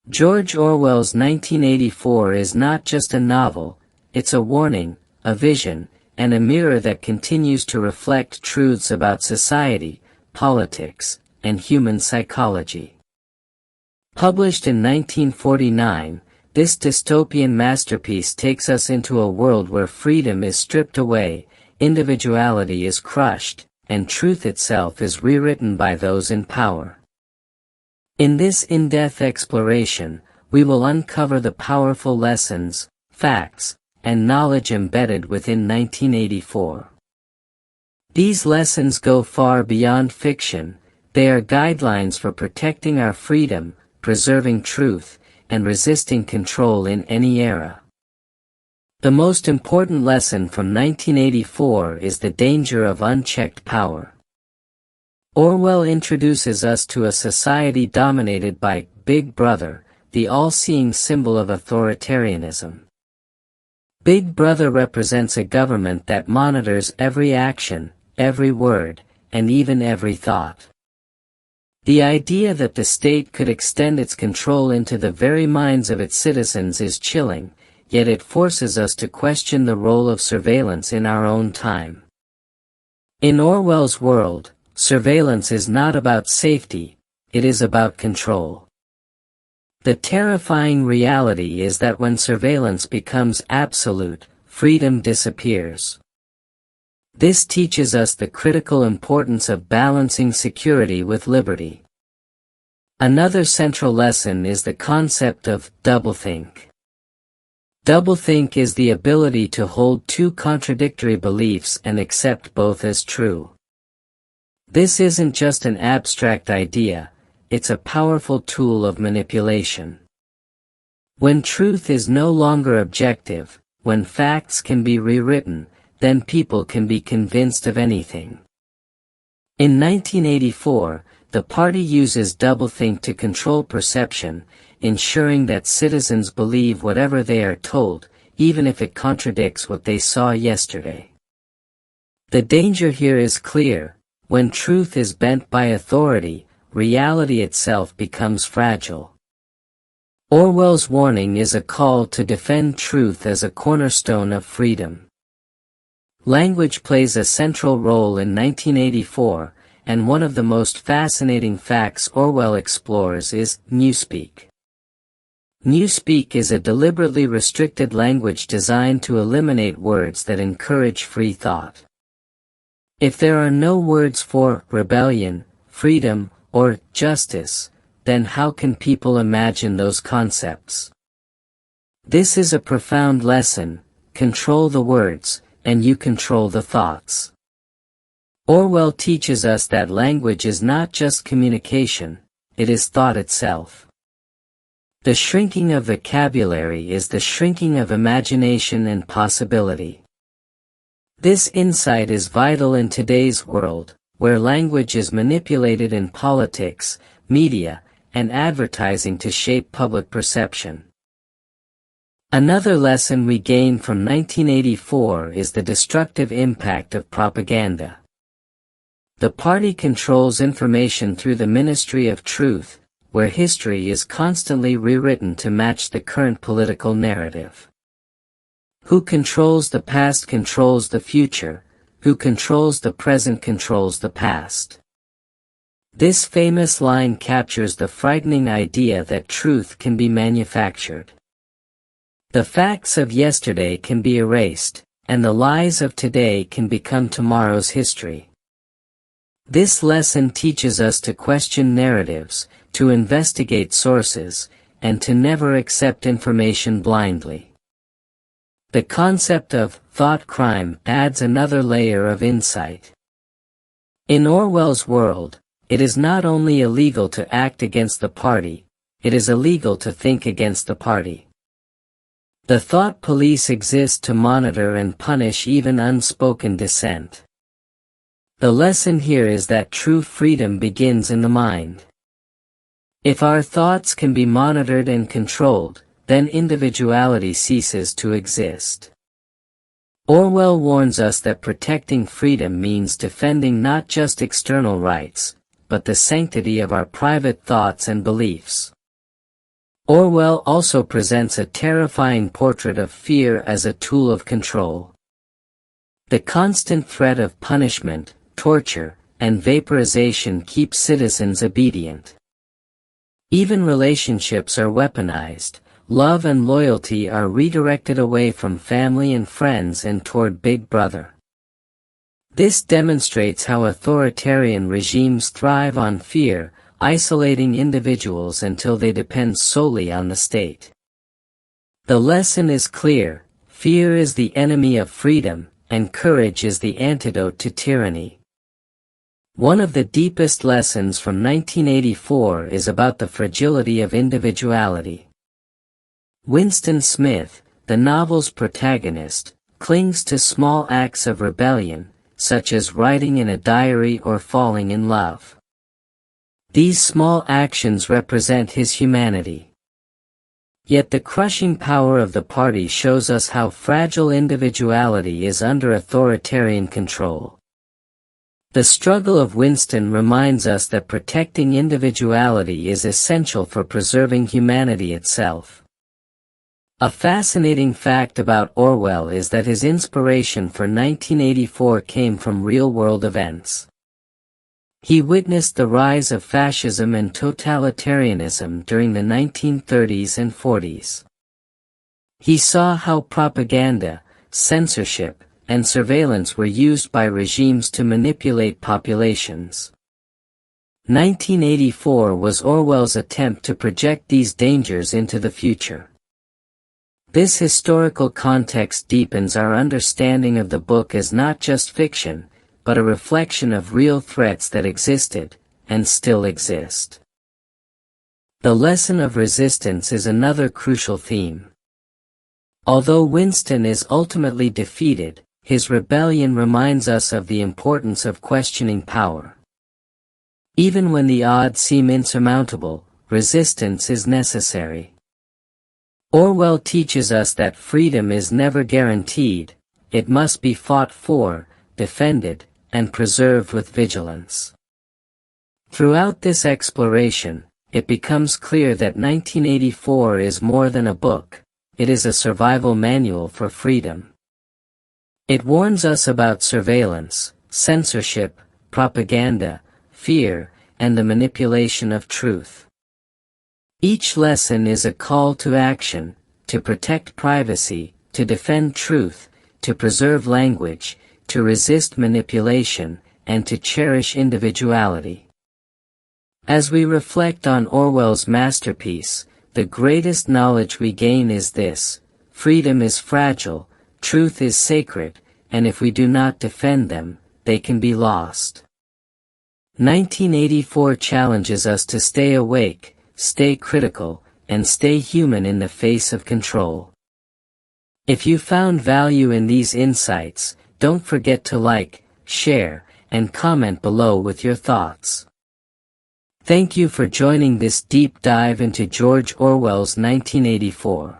George Orwell's 1984 is not just a novel, it's a warning, a vision, and a mirror that continues to reflect truths about society, politics, and human psychology. Published in 1949, this dystopian masterpiece takes us into a world where freedom is stripped away, individuality is crushed, and truth itself is rewritten by those in power. In this in-depth exploration, we will uncover the powerful lessons, facts, and knowledge embedded within 1984. These lessons go far beyond fiction. They are guidelines for protecting our freedom, preserving truth, and resisting control in any era. The most important lesson from 1984 is the danger of unchecked power. Orwell introduces us to a society dominated by Big Brother, the all-seeing symbol of authoritarianism. Big Brother represents a government that monitors every action, every word, and even every thought. The idea that the state could extend its control into the very minds of its citizens is chilling, yet it forces us to question the role of surveillance in our own time. In Orwell's world, surveillance is not about safety, it is about control. The terrifying reality is that when surveillance becomes absolute, freedom disappears. This teaches us the critical importance of balancing security with liberty. Another central lesson is the concept of doublethink. Doublethink is the ability to hold two contradictory beliefs and accept both as true. This isn't just an abstract idea, it's a powerful tool of manipulation. When truth is no longer objective, when facts can be rewritten, then people can be convinced of anything. In 1984, the party uses doublethink to control perception, ensuring that citizens believe whatever they are told, even if it contradicts what they saw yesterday. The danger here is clear. When truth is bent by authority, reality itself becomes fragile. Orwell's warning is a call to defend truth as a cornerstone of freedom. Language plays a central role in 1984, and one of the most fascinating facts Orwell explores is Newspeak. Newspeak is a deliberately restricted language designed to eliminate words that encourage free thought. If there are no words for rebellion, freedom, or justice, then how can people imagine those concepts? This is a profound lesson: control the words, and you control the thoughts. Orwell teaches us that language is not just communication, it is thought itself. The shrinking of vocabulary is the shrinking of imagination and possibility. This insight is vital in today's world, where language is manipulated in politics, media, and advertising to shape public perception. Another lesson we gain from 1984 is the destructive impact of propaganda. The party controls information through the Ministry of Truth, where history is constantly rewritten to match the current political narrative. Who controls the past controls the future, who controls the present controls the past. This famous line captures the frightening idea that truth can be manufactured. The facts of yesterday can be erased, and the lies of today can become tomorrow's history. This lesson teaches us to question narratives, to investigate sources, and to never accept information blindly. The concept of thoughtcrime adds another layer of insight. In Orwell's world, it is not only illegal to act against the party, it is illegal to think against the party. The thought police exist to monitor and punish even unspoken dissent. The lesson here is that true freedom begins in the mind. If our thoughts can be monitored and controlled, then individuality ceases to exist. Orwell warns us that protecting freedom means defending not just external rights, but the sanctity of our private thoughts and beliefs. Orwell also presents a terrifying portrait of fear as a tool of control. The constant threat of punishment, torture, and vaporization keeps citizens obedient. Even relationships are weaponized. Love and loyalty are redirected away from family and friends and toward Big Brother. This demonstrates how authoritarian regimes thrive on fear, isolating individuals until they depend solely on the state. The lesson is clear: fear is the enemy of freedom, and courage is the antidote to tyranny. One of the deepest lessons from 1984 is about the fragility of individuality. Winston Smith, the novel's protagonist, clings to small acts of rebellion, such as writing in a diary or falling in love. These small actions represent his humanity. Yet the crushing power of the party shows us how fragile individuality is under authoritarian control. The struggle of Winston reminds us that protecting individuality is essential for preserving humanity itself. A fascinating fact about Orwell is that his inspiration for 1984 came from real-world events. He witnessed the rise of fascism and totalitarianism during the 1930s and 40s. He saw how propaganda, censorship, and surveillance were used by regimes to manipulate populations. 1984 was Orwell's attempt to project these dangers into the future. This historical context deepens our understanding of the book as not just fiction, but a reflection of real threats that existed, and still exist. The lesson of resistance is another crucial theme. Although Winston is ultimately defeated, his rebellion reminds us of the importance of questioning power. Even when the odds seem insurmountable, resistance is necessary. Orwell teaches us that freedom is never guaranteed; it must be fought for, defended, and preserved with vigilance. Throughout this exploration, it becomes clear that 1984 is more than a book; it is a survival manual for freedom. It warns us about surveillance, censorship, propaganda, fear, and the manipulation of truth. Each lesson is a call to action, to protect privacy, to defend truth, to preserve language, to resist manipulation, and to cherish individuality. As we reflect on Orwell's masterpiece, the greatest knowledge we gain is this: freedom is fragile, truth is sacred, and if we do not defend them, they can be lost. 1984 challenges us to stay awake, stay critical, and stay human in the face of control. If you found value in these insights, don't forget to like, share, and comment below with your thoughts. Thank you for joining this deep dive into George Orwell's 1984.